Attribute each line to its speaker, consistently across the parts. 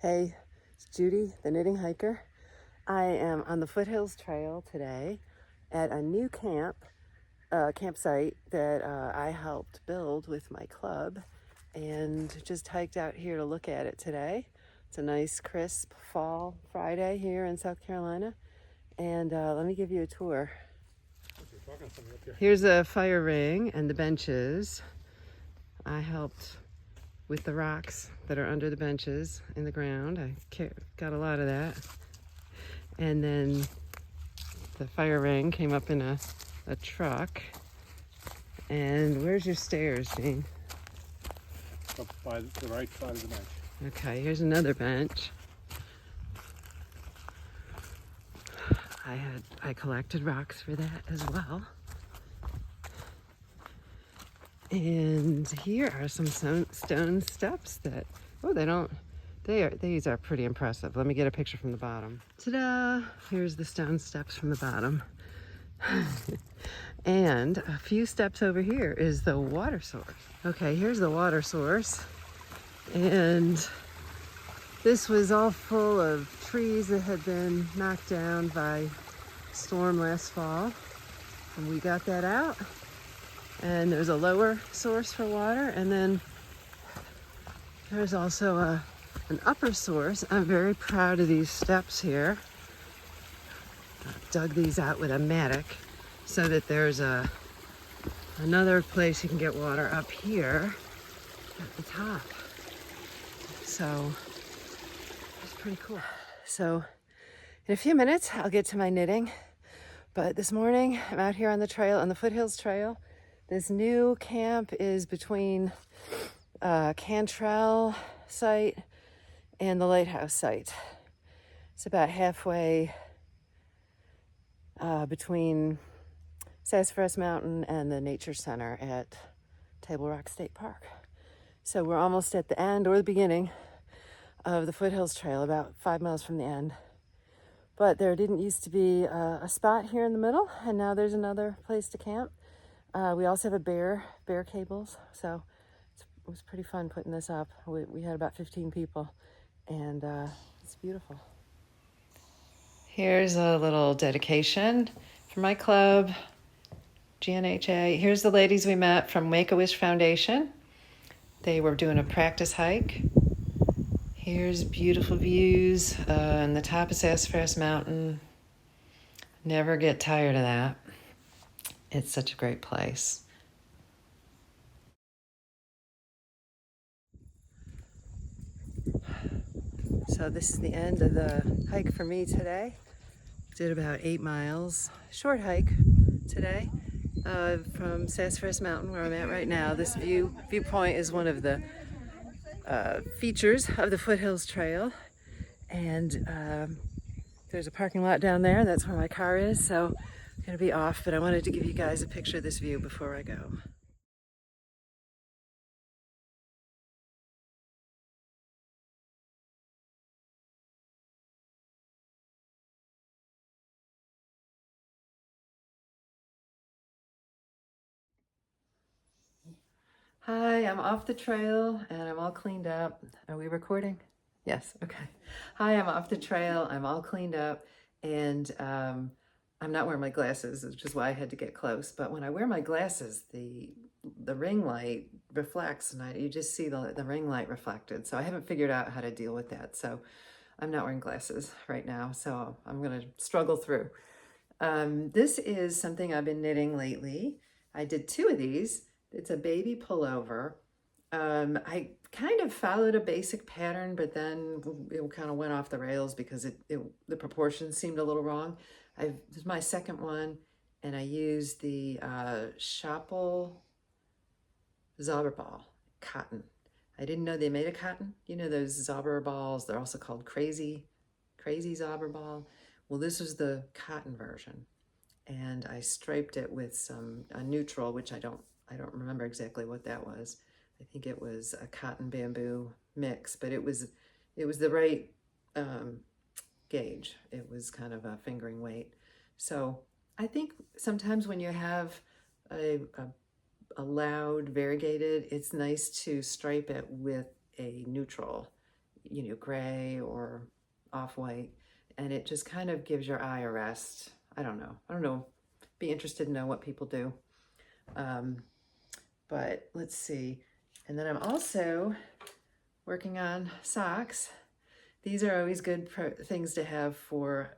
Speaker 1: Hey, it's Judy, the Knitting Hiker. I am on the Foothills Trail today at a new campsite that I helped build with my club, and just hiked out here to look at it today. It's a nice crisp fall Friday here in South Carolina, and let me give you a tour. Here's a fire ring and the benches. I helped with the rocks that are under the benches in the ground. I got a lot of that. And then the fire ring came up in a truck. And where's your stairs, Gene?
Speaker 2: Up by the right side of the bench.
Speaker 1: Okay, here's another bench. I collected rocks for that as well. And here are some stone steps that, these are pretty impressive. Let me get a picture from the bottom. Ta-da! Here's the stone steps from the bottom. And a few steps over here is the water source. Okay, here's the water source. And this was all full of trees that had been knocked down by storm last fall. And we got that out. And there's a lower source for water, and then there's also an upper source. I'm very proud of these steps here. I dug these out with a mattock so that there's another place you can get water up here at the top. So it's pretty cool. So in a few minutes, I'll get to my knitting. But this morning, I'm out here on the trail, on the Foothills Trail. This new camp is between Cantrell site and the Lighthouse site. It's about halfway between Sassafras Mountain and the Nature Center at Table Rock State Park. So we're almost at the end or the beginning of the Foothills Trail, about 5 miles from the end. But there didn't used to be a spot here in the middle, and now there's another place to camp. We also have a bear cables, so it was pretty fun putting this up. We had about 15 people, and it's beautiful. Here's a little dedication for my club, GNHA. Here's the ladies we met from Make-A-Wish Foundation. They were doing a practice hike. Here's beautiful views on the top of Sassafras Mountain. Never get tired of that. It's such a great place. So this is the end of the hike for me today. Did about 8 miles, short hike today from Sassafras Mountain, where I'm at right now. This viewpoint is one of the features of the Foothills Trail, and there's a parking lot down there. That's where my car is, so I'm gonna be off, but I wanted to give you guys a picture of this view before I go. Hi, I'm off the trail and I'm all cleaned up. Are we recording? Yes, okay. Hi, I'm off the trail. I'm all cleaned up, and I'm not wearing my glasses, which is why I had to get close. But when I wear my glasses, the ring light reflects, and you just see the ring light reflected. So I haven't figured out how to deal with that. So I'm not wearing glasses right now. So I'm gonna struggle through. This is something I've been knitting lately. I did 2 of these. It's a baby pullover. I kind of followed a basic pattern, but then it kind of went off the rails because the proportions seemed a little wrong. This is my second one, and I used the Schoppel Zauberball cotton. I didn't know they made a cotton. You know those Zauberballs, they're also called Crazy Zauberball. Well, this was the cotton version, and I striped it with a neutral, which I don't remember exactly what that was. I think it was a cotton bamboo mix, but it was the right gauge. It was kind of a fingering weight. So I think sometimes when you have a loud variegated, it's nice to stripe it with a neutral. gray or off-white, and it just kind of gives your eye a rest. I don't know. Be interested to know what people do. But let's see. And then I'm also working on socks. These are always good things to have for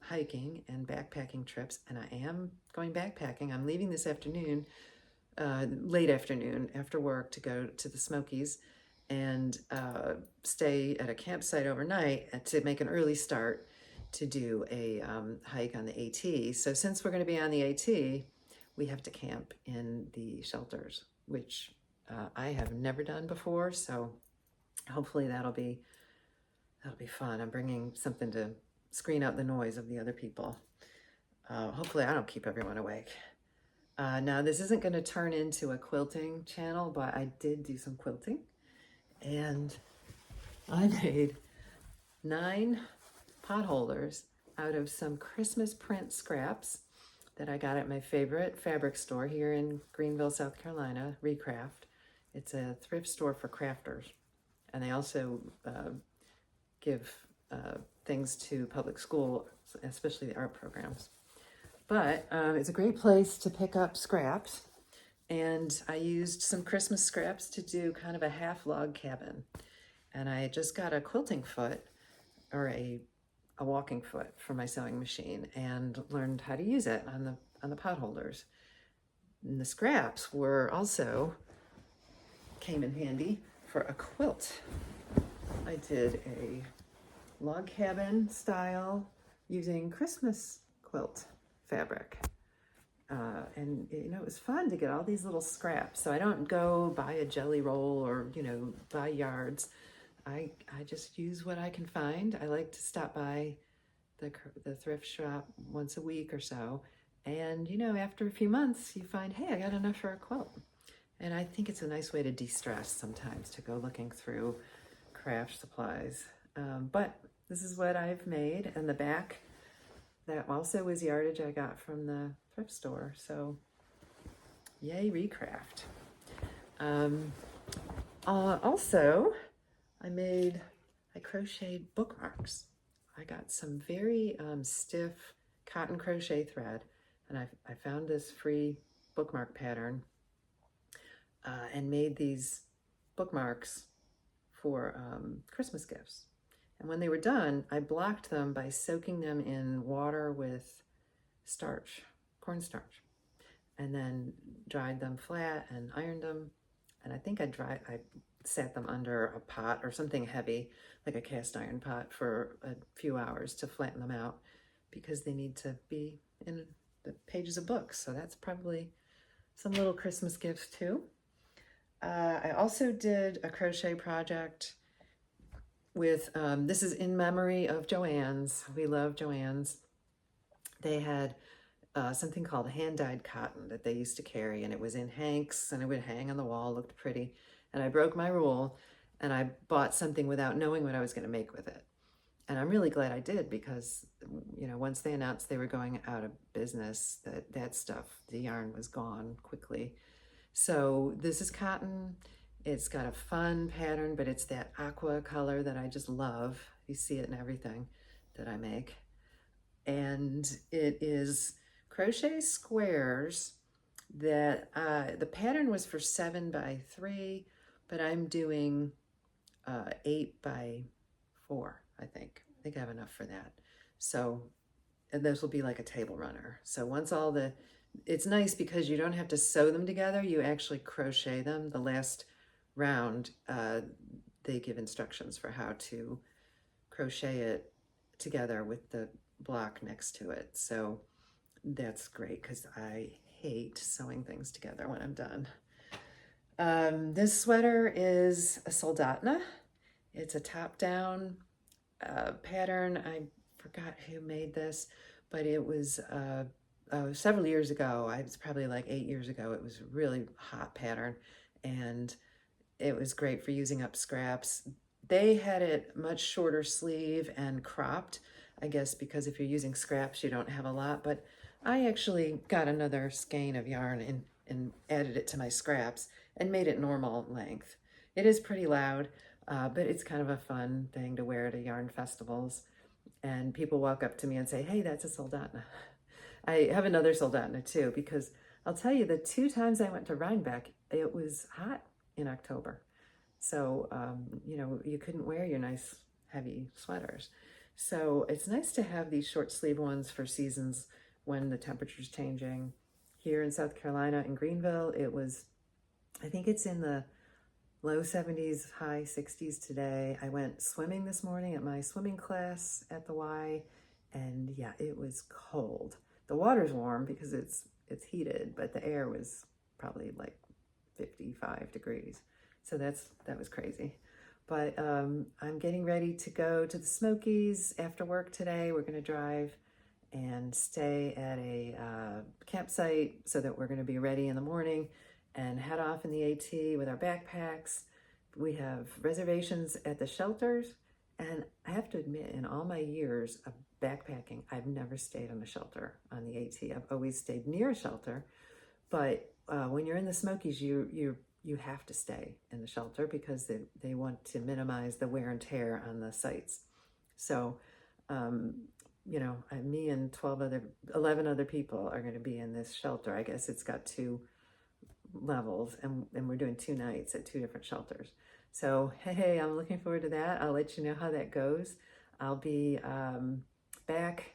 Speaker 1: hiking and backpacking trips. And I am going backpacking. I'm leaving this afternoon, late afternoon after work, to go to the Smokies and stay at a campsite overnight to make an early start to do a hike on the AT. So since we're going to be on the AT, we have to camp in the shelters, which I have never done before. So hopefully that'll be fun. I'm bringing something to screen out the noise of the other people. Hopefully I don't keep everyone awake. Now this isn't going to turn into a quilting channel, but I did do some quilting, and I made 9 pot holders out of some Christmas print scraps that I got at my favorite fabric store here in Greenville, South Carolina, Recraft. It's a thrift store for crafters, and they also give things to public school, especially the art programs. But it's a great place to pick up scraps, and I used some Christmas scraps to do kind of a half log cabin. And I just got a quilting foot, or a walking foot, for my sewing machine, and learned how to use it on the pot holders. And the scraps came in handy for a quilt. I did a log cabin style using Christmas quilt fabric. And it was fun to get all these little scraps. So I don't go buy a jelly roll or, buy yards. I just use what I can find. I like to stop by the thrift shop once a week or so. And, after a few months, you find, hey, I got enough for a quilt. And I think it's a nice way to de-stress sometimes, to go looking through craft supplies. But this is what I've made. And the back, that also was yardage I got from the thrift store. So yay, Recraft. Also, I crocheted bookmarks. I got some very stiff cotton crochet thread, and I found this free bookmark pattern and made these bookmarks for Christmas gifts. And when they were done, I blocked them by soaking them in water with starch, cornstarch, and then dried them flat and ironed them. And I think I sat them under a pot or something heavy, like a cast iron pot, for a few hours to flatten them out, because they need to be in the pages of books. So that's probably some little Christmas gifts too. I also did a crochet project with, this is in memory of Joann's. We love Joann's. They had something called hand-dyed cotton that they used to carry, and it was in hanks, and it would hang on the wall, looked pretty. And I broke my rule, and I bought something without knowing what I was going to make with it. And I'm really glad I did, because, once they announced they were going out of business, that stuff, the yarn was gone quickly. So this is cotton. It's got a fun pattern, but it's that aqua color that I just love. You see it in everything that I make. And it is crochet squares that the pattern was for 7 by 3, but I'm doing 8 by 4, I think. I think I have enough for that. So, and this will be like a table runner. So once it's nice because you don't have to sew them together. You actually crochet them. The last round, they give instructions for how to crochet it together with the block next to it. So that's great, because I hate sewing things together when I'm done. This sweater is a soldatna. It's a top-down pattern. I forgot who made this, but it was several years ago. It was probably like 8 years ago. It was a really hot pattern, and it was great for using up scraps. They had it much shorter sleeve and cropped, I guess, because if you're using scraps, you don't have a lot. But I actually got another skein of yarn and added it to my scraps and made it normal length. It is pretty loud. but it's kind of a fun thing to wear to yarn festivals. And people walk up to me and say, hey, that's a Soldotna. I have another Soldotna too, because I'll tell you, the 2 times I went to Rhinebeck, it was hot in October. So, you know, you couldn't wear your nice heavy sweaters. So it's nice to have these short sleeve ones for seasons when the temperature's changing. Here in South Carolina, in Greenville, it was, I think it's in the low 70s, high 60s today. I went swimming this morning at my swimming class at the Y, and yeah, it was cold. The water's warm because it's heated, but the air was probably like 55 degrees. So that was crazy. But I'm getting ready to go to the Smokies after work today. We're going to drive and stay at a campsite so that we're going to be ready in the morning and head off in the AT with our backpacks. We have reservations at the shelters, and I have to admit, in all my years of backpacking, I've never stayed on a shelter on the AT. I've always stayed near a shelter, but when you're in the Smokies, you have to stay in the shelter because they want to minimize the wear and tear on the sites. So, you know, me and 11 other people are going to be in this shelter. I guess it's got 2 levels, and we're doing 2 nights at 2 different shelters. So, hey, I'm looking forward to that. I'll let you know how that goes. I'll be back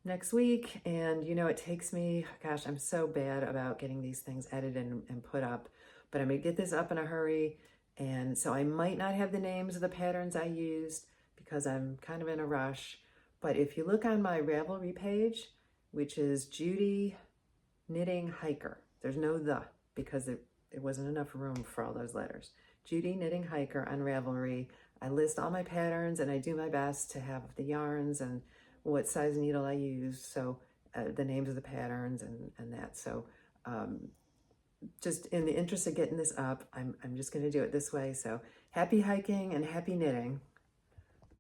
Speaker 1: next week, and you know, it takes me, gosh, I'm so bad about getting these things edited and put up, but I'm gonna get this up in a hurry, and so I might not have the names of the patterns I used because I'm kind of in a rush. But if you look on my Ravelry page, which is Judy Knitting Hiker, there's no the because it wasn't enough room for all those letters. Judy Knitting Hiker on Ravelry. I list all my patterns and I do my best to have the yarns and what size needle I use, so the names of the patterns and that. So just in the interest of getting this up, I'm just going to do it this way. So happy hiking and happy knitting.